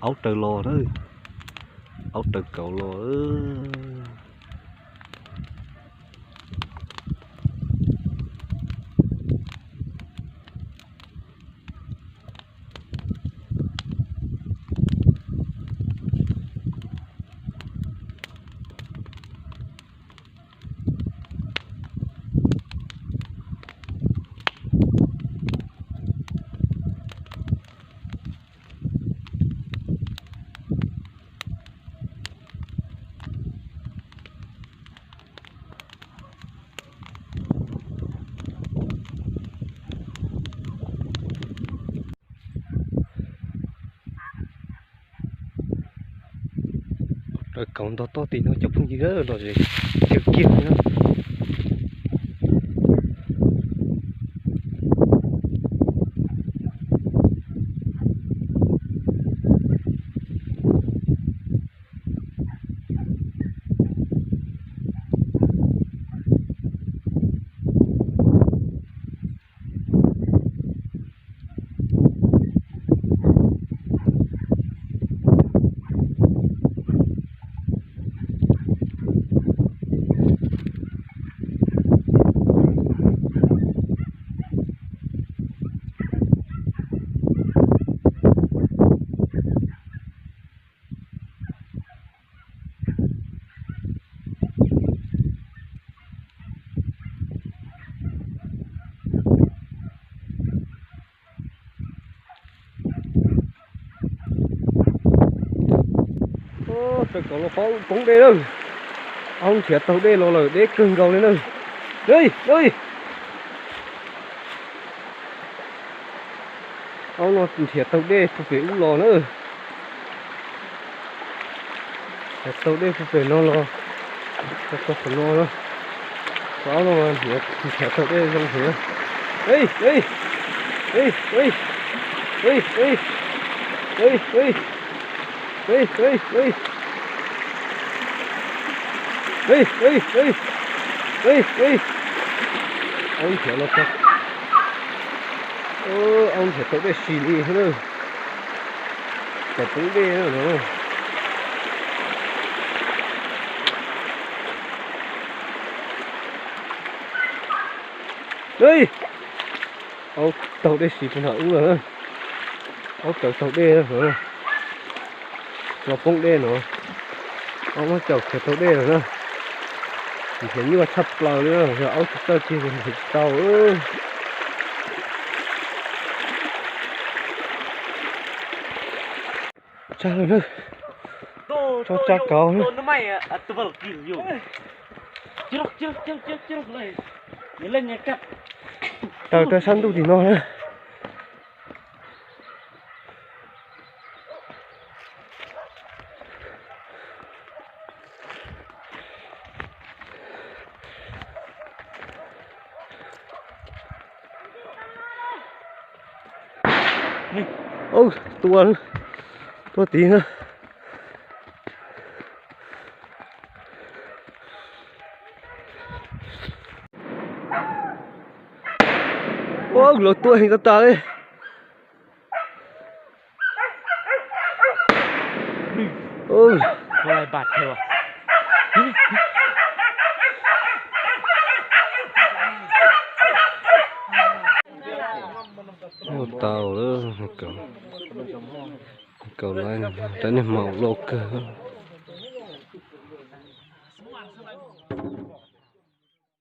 áo trời lò đó, áo trời cậu lò đó. Rồi còn to thì nó chụp không gì đó rồi gì kêu kêu nữa. Trời cậu nó phóng cũng đây đâu, ông thiệt tàu đây rồi để cưng cầu lên đây, đây ông nó thiệt tàu đây phục về u lò nữa, thiệt tàu đây phục về nó lò, có phần lo đó, có nó thiệt tàu đây trong thiệt, đây đây đây đây đây đây đây đây đây đây đây đây đây đây đây đây ông thiệt nó chắc ông thiệt tàu đây xì đi hết rồi thiệt tàu đây nữa đây ông tàu đây xì phần hậu nữa ông tàu đây nữa nó bông đây nữa ông nó chọc tàu đây nữa thì như là sắp lò nữa rồi ông tàu chỉ là tàu cha rồi nữa cho cha cầu nữa nó mày à tụi vào kiểu nhiều chưa này nhớ lên nhà cắt tàu tàu săn tu thì nó nữa ô tua tí nữa ô lột tua hình ta đấy ô rồi bạt thừa một tàu đó cầu lên trái này màu lô cơ